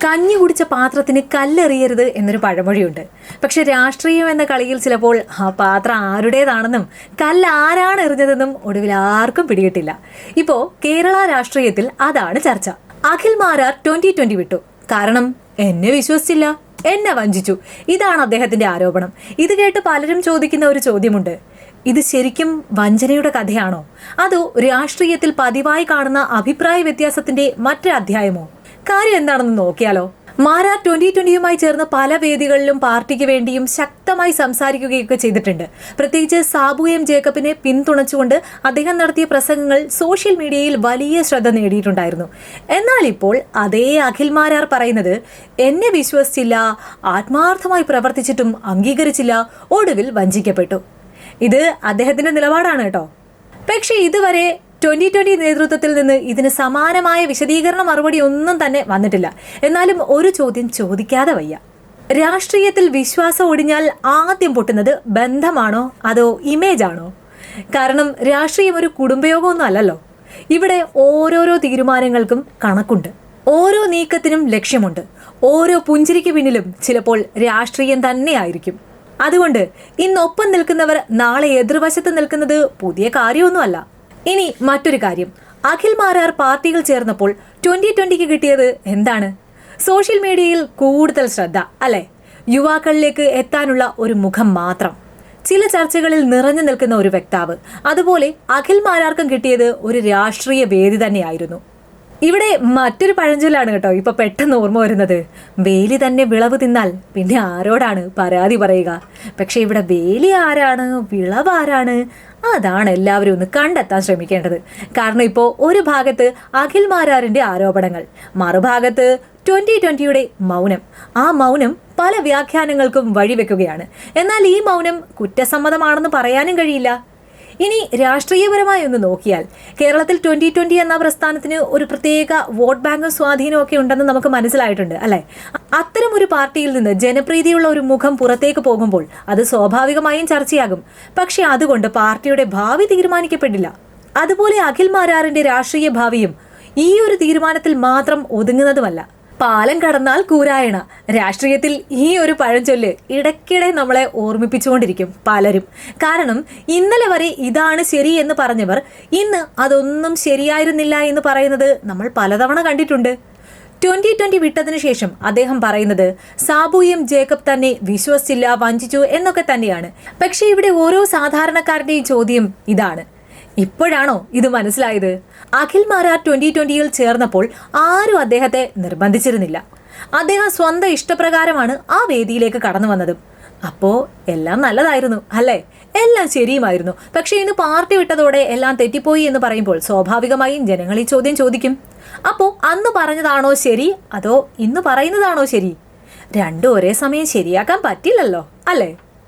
കഞ്ഞി കുടിച്ച പാത്രത്തിന് കല്ലെറിയരുത് എന്നൊരു പഴമൊഴിയുണ്ട്. പക്ഷെ രാഷ്ട്രീയം എന്ന കളിയിൽ ചിലപ്പോൾ ആ പാത്രം ആരുടേതാണെന്നും കല്ല് ആരാണ് എറിഞ്ഞതെന്നും ഒടുവിൽ ആർക്കും പിടികിട്ടില്ല. ഇപ്പോ കേരള രാഷ്ട്രീയത്തിൽ അതാണ് ചർച്ച. അഖിൽ മാരാർ 2020 വിട്ടു. കാരണം എന്നെ വിശ്വസിച്ചില്ല, എന്നെ വഞ്ചിച്ചു. ഇതാണ് അദ്ദേഹത്തിന്റെ ആരോപണം. ഇത് കേട്ട് പലരും ചോദിക്കുന്ന ഒരു ചോദ്യമുണ്ട്. ഇത് ശരിക്കും വഞ്ചനയുടെ കഥയാണോ, അതോ രാഷ്ട്രീയത്തിൽ പതിവായി കാണുന്ന അഭിപ്രായ വ്യത്യാസത്തിന്റെ മറ്റൊരു അധ്യായമോ? കാര്യം എന്താണെന്ന് നോക്കിയാലോ. മാരാർ 2020യുമായി ചേർന്ന് പല വേദികളിലും പാർട്ടിക്ക് വേണ്ടിയും ശക്തമായി സംസാരിക്കുകയൊക്കെ ചെയ്തിട്ടുണ്ട്. പ്രത്യേകിച്ച് സാബു എം ജേക്കബിനെ പിന്തുണച്ചുകൊണ്ട് അദ്ദേഹം നടത്തിയ പ്രസംഗങ്ങൾ സോഷ്യൽ മീഡിയയിൽ വലിയ ശ്രദ്ധ നേടിയിട്ടുണ്ടായിരുന്നു. എന്നാൽ ഇപ്പോൾ അതേ അഖിൽ മാരാർ പറയുന്നത് എന്നെ വിശ്വസിച്ചില്ല, ആത്മാർത്ഥമായി പ്രവർത്തിച്ചിട്ടും അംഗീകരിച്ചില്ല, ഒടുവിൽ വഞ്ചിക്കപ്പെട്ടു. ഇത് അദ്ദേഹത്തിന്റെ നിലപാടാണ് കേട്ടോ. പക്ഷെ ഇതുവരെ 2020 നേതൃത്വത്തിൽ നിന്ന് ഇതിന് സമാനമായ വിശദീകരണ മറുപടി ഒന്നും തന്നെ വന്നിട്ടില്ല. എന്നാലും ഒരു ചോദ്യം ചോദിക്കാതെ വയ്യ. രാഷ്ട്രീയത്തിൽ വിശ്വാസം ഒടിഞ്ഞാൽ ആദ്യം പൊട്ടുന്നത് ബന്ധമാണോ അതോ ഇമേജ് ആണോ? കാരണം രാഷ്ട്രീയം ഒരു കുടുംബയോഗമൊന്നും അല്ലല്ലോ. ഇവിടെ ഓരോരോ തീരുമാനങ്ങൾക്കും കണക്കുണ്ട്, ഓരോ നീക്കത്തിനും ലക്ഷ്യമുണ്ട്, ഓരോ പുഞ്ചിരിക്ക് പിന്നിലും ചിലപ്പോൾ രാഷ്ട്രീയം തന്നെയായിരിക്കും. അതുകൊണ്ട് ഇന്നൊപ്പം നിൽക്കുന്നവർ നാളെ എതിർവശത്ത് നിൽക്കുന്നത് പുതിയ കാര്യമൊന്നുമല്ല. ഇനി മറ്റൊരു കാര്യം, അഖിൽ മാരാർ പാർട്ടികൾ ചേർന്നപ്പോൾ 2020ക്ക് കിട്ടിയത് എന്താണ്? സോഷ്യൽ മീഡിയയിൽ കൂടുതൽ ശ്രദ്ധ, അല്ലെ? യുവാക്കളിലേക്ക് എത്താനുള്ള ഒരു മുഖം മാത്രം, ചില ചർച്ചകളിൽ നിറഞ്ഞു നിൽക്കുന്ന ഒരു വക്താവ്. അതുപോലെ അഖിൽ മാരാർക്കും കിട്ടിയത് ഒരു രാഷ്ട്രീയ വേദി തന്നെയായിരുന്നു. ഇവിടെ മറ്റൊരു പഴഞ്ചൊല്ലാണ് കേട്ടോ ഇപ്പൊ പെട്ടെന്ന് ഓർമ്മ വരുന്നത്. വേലി തന്നെ വിളവ് തിന്നാൽ പിന്നെ ആരോടാണ് പരാതി പറയുക? പക്ഷെ ഇവിടെ വേലി ആരാണ്, വിളവ് ആരാണ്? അതാണ് എല്ലാവരും ഒന്ന് കണ്ടെത്താൻ ശ്രമിക്കേണ്ടത്. കാരണം ഇപ്പോൾ ഒരു ഭാഗത്ത് അഖിൽ മാരാറിന്റെ ആരോപണങ്ങൾ, മറുഭാഗത്ത് 2020യുടെ മൗനം. ആ മൗനം പല വ്യാഖ്യാനങ്ങൾക്കും വഴിവെക്കുകയാണ്. എന്നാൽ ഈ മൗനം കുറ്റസമ്മതമാണെന്ന് പറയാനും കഴിയില്ല. ഇനി രാഷ്ട്രീയപരമായി ഒന്ന് നോക്കിയാൽ കേരളത്തിൽ 2020 എന്ന പ്രസ്ഥാനത്തിന് ഒരു പ്രത്യേക വോട്ട് ബാങ്കും സ്വാധീനവും ഒക്കെ ഉണ്ടെന്ന് നമുക്ക് മനസ്സിലായിട്ടുണ്ട്, അല്ലെ? അത്തരം ഒരു പാർട്ടിയിൽ നിന്ന് ജനപ്രീതിയുള്ള ഒരു മുഖം പുറത്തേക്ക് പോകുമ്പോൾ അത് സ്വാഭാവികമായും ചർച്ചയാകും. പക്ഷെ അതുകൊണ്ട് പാർട്ടിയുടെ ഭാവി തീരുമാനിക്കപ്പെടില്ല. അതുപോലെ അഖിൽ മാരാറിന്റെ രാഷ്ട്രീയ ഭാവിയും ഈ ഒരു തീരുമാനത്തിൽ മാത്രം ഒതുങ്ങുന്നതുമല്ല. പാലം കടന്നാൽ കൂരായണ. രാഷ്ട്രീയത്തിൽ ഈ ഒരു പഴഞ്ചൊല്ല് ഇടയ്ക്കിടെ നമ്മളെ ഓർമ്മിപ്പിച്ചുകൊണ്ടിരിക്കും പലരും. കാരണം ഇന്നലെ വരെ ഇതാണ് ശരി എന്ന് പറഞ്ഞവർ ഇന്ന് അതൊന്നും ശരിയായിരുന്നില്ല എന്ന് പറയുന്നത് നമ്മൾ പലതവണ കണ്ടിട്ടുണ്ട്. 2020 വിട്ടതിന് ശേഷം അദ്ദേഹം പറയുന്നത് സാബു എം ജേക്കബ് തന്നെ വിശ്വസിച്ചില്ല, വഞ്ചിച്ചു എന്നൊക്കെ തന്നെയാണ്. പക്ഷെ ഇവിടെ ഓരോ സാധാരണക്കാരന്റെയും ചോദ്യം ഇതാണ്, ഇപ്പോഴാണോ ഇത് മനസ്സിലായത്? അഖിൽ മാരാർ 2020യിൽ ചേർന്നപ്പോൾ ആരും അദ്ദേഹത്തെ നിർബന്ധിച്ചിരുന്നില്ല. അദ്ദേഹം സ്വന്തം ഇഷ്ടപ്രകാരമാണ് ആ വേദിയിലേക്ക് കടന്നു വന്നതും. അപ്പോ എല്ലാം നല്ലതായിരുന്നു, അല്ലേ? എല്ലാം ശരിയുമായിരുന്നു. പക്ഷെ ഇന്ന് പാർട്ടി വിട്ടതോടെ എല്ലാം തെറ്റിപ്പോയി എന്ന് പറയുമ്പോൾ സ്വാഭാവികമായും ജനങ്ങൾ ഈ ചോദ്യം ചോദിക്കും. അപ്പോ അന്ന് പറഞ്ഞതാണോ ശരി, അതോ ഇന്ന് പറയുന്നതാണോ ശരി? രണ്ടും ഒരേ സമയം ശരിയാക്കാൻ പറ്റില്ലല്ലോ, അല്ലേ?